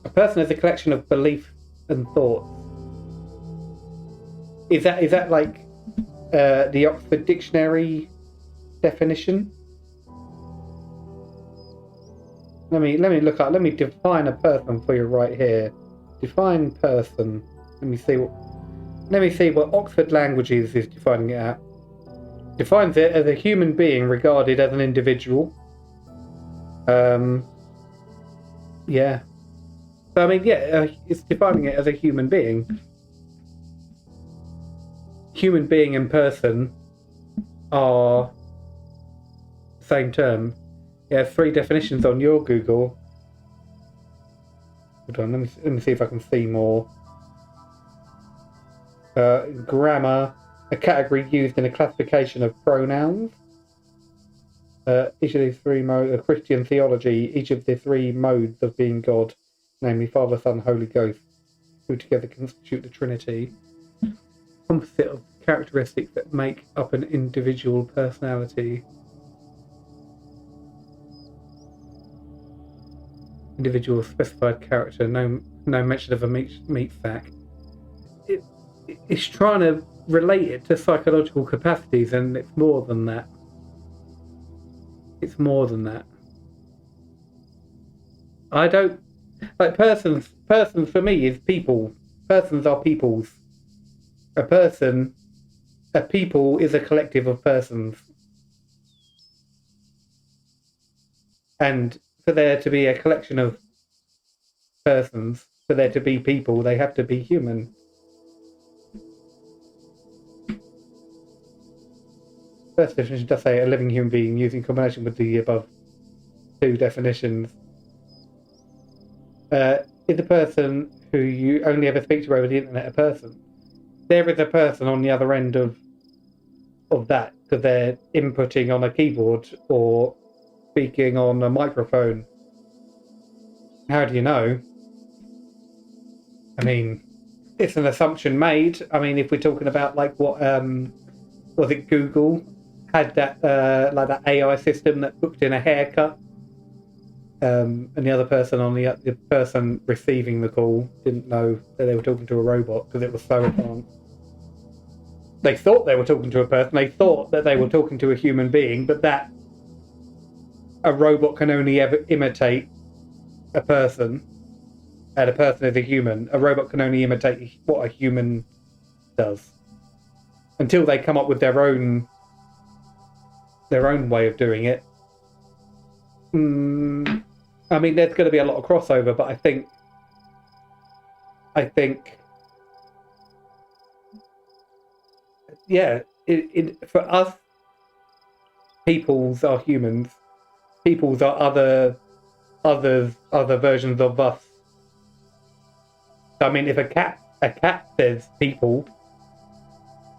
A person is a collection of beliefs and thoughts. Is that like the Oxford Dictionary definition? Let me look up. Let me define a person for you right here. Define person. Let me see what Oxford Languages is defining it at. Defines it as a human being regarded as an individual. Yeah. So I mean, yeah, it's defining it as a human being. Human being and person are the same term. Yeah, 3 definitions on your Google. Hold on, let me see if I can see more. Grammar, a category used in a classification of pronouns. Each of these 3 modes, Christian theology, each of the 3 modes of being God, namely Father, Son, Holy Ghost, who together constitute the Trinity. Composite of characteristics that make up an individual personality. Individual specified character, no mention of a meat sack. It's trying to relate it to psychological capacities, and it's more than that. It's more than that. I don't like persons. Persons for me is people. Persons are peoples. A people is a collective of persons. And for there to be a collection of persons, for there to be people, they have to be human. First definition does say a living human being used in combination with the above 2 definitions. Is a person who you only ever speak to over the internet a person? There is a person on the other end of that, because they're inputting on a keyboard or speaking on a microphone. How do you know? I mean, it's an assumption made. I mean, if we're talking about like what was it, Google had that like that AI system that booked in a haircut, and the other person the person receiving the call didn't know that they were talking to a robot because it was so advanced. They thought they were talking to a person. They thought that they were talking to a human being, but that a robot can only ever imitate a person, and a person is a human. A robot can only imitate what a human does until they come up with their own way of doing it. I mean, there's going to be a lot of crossover, but I think yeah, for us, peoples are humans. Peoples are other versions of us. So, I mean, if a cat says people,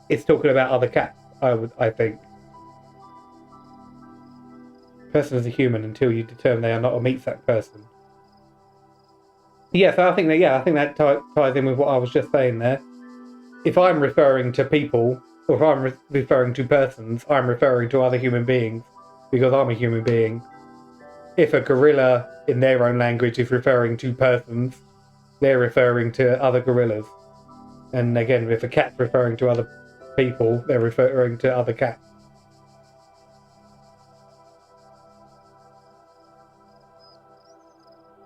it's talking about other cats. I think. Person is a human until you determine they are not a meat sack person. Yeah, so I think that ties in with what I was just saying there. If I'm referring to people, or if I'm referring to persons, I'm referring to other human beings because I'm a human being. If a gorilla in their own language is referring to persons, they're referring to other gorillas. And again, if a cat's referring to other people, they're referring to other cats.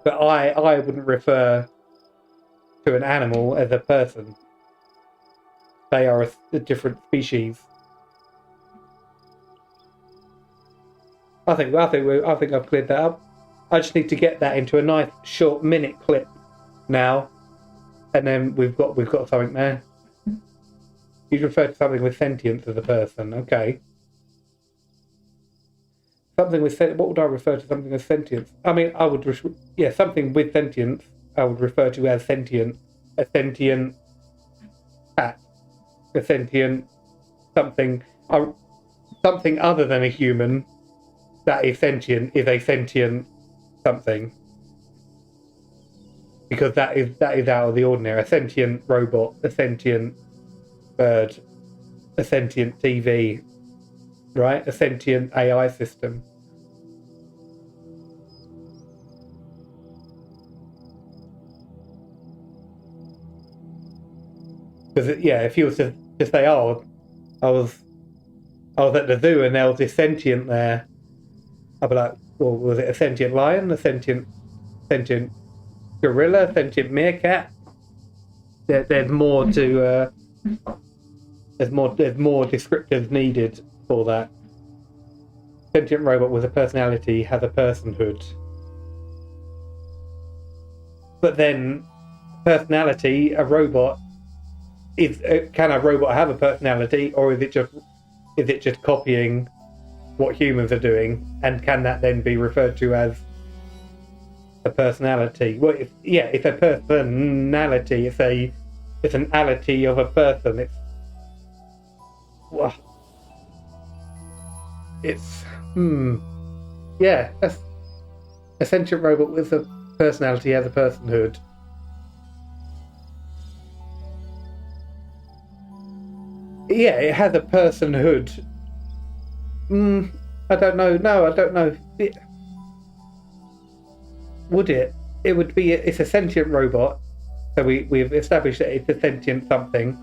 But I wouldn't refer to an animal as a person. They are a different species. I think I've cleared that up. I just need to get that into a nice short minute clip now, and then we've got something there. You refer to something with sentience as a person, okay? Something with what would I refer to something as sentience? I mean, I would something with sentience. I would refer to as sentient, a sentient cat, a sentient something other than a human that is sentient is a sentient something, because that is out of the ordinary. A sentient robot, a sentient bird, a sentient TV, right? A sentient AI system. Because if you were to say, "Oh, I was at the zoo and there was this sentient there," I'd be like, "Well, was it a sentient lion, a sentient gorilla, sentient meerkat?" There's more to there's more descriptors needed for that. Sentient robot with a personality has a personhood, but then personality, a robot can a robot have a personality, or is it just copying what humans are doing, and can that then be referred to as a personality? Well, it's a personality. It's an ality of a person. That's a sentient robot with a personality has a personhood. Yeah, it has a personhood. I don't know. No, I don't know. Would it? It would be. It's a sentient robot, so we've established that it's a sentient something.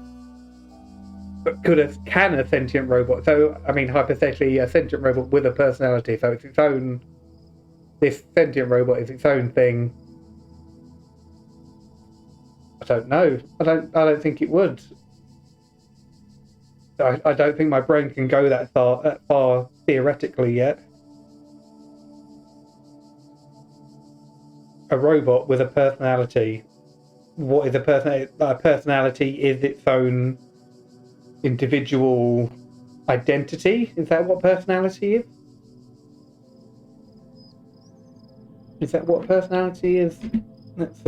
But can a sentient robot? So I mean, hypothetically, a sentient robot with a personality. So it's its own. This sentient robot is its own thing. I don't know. I don't think it would. I don't think my brain can go that far theoretically yet. A robot with a personality. What is a personality? A personality is its own individual identity. Is that what personality is? Is that what personality is? Let's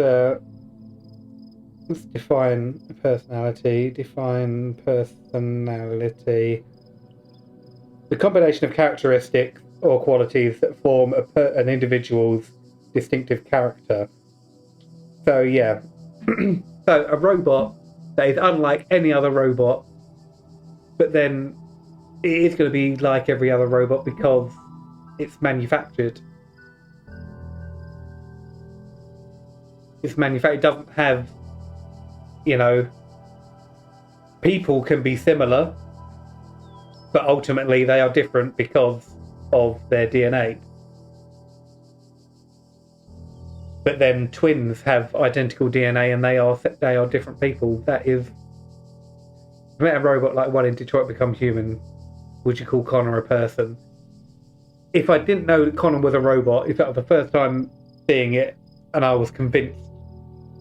define personality. Define personality. The combination of characteristics or qualities that form an individual's distinctive character. So yeah. So a robot that is unlike any other robot, but then it is going to be like every other robot because it's manufactured. It's manufactured. It doesn't have, people can be similar, but ultimately they are different because of their DNA. But then twins have identical DNA and they are different people. That is, if you met a robot like one in Detroit become human, would you call Connor a person? If I didn't know that Connor was a robot, if that was the first time seeing it and I was convinced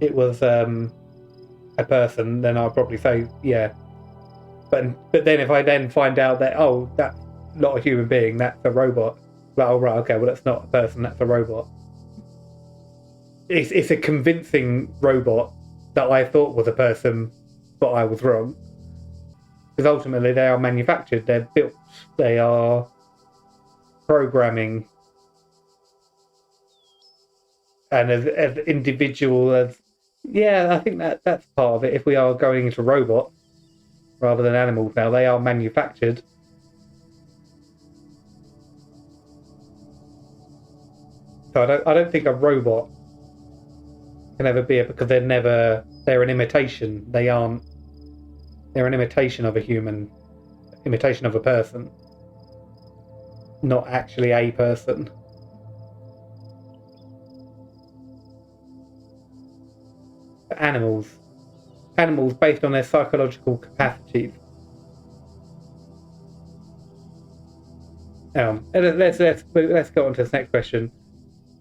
it was a person, then I'd probably say yeah. But then if I then find out that that's not a human being, that's a robot, like, oh right, okay, well that's not a person, that's a robot. It's a convincing robot that I thought was a person, but I was wrong. Because ultimately they are manufactured, they're built, they are programming, and as individual as I think that's part of it. If we are going into robots rather than animals now, they are manufactured. So I don't think a robot can ever be because they're an imitation. They're an imitation of a human, imitation of a person, not actually a person. Animals based on their psychological capacities. Let's go on to this next question.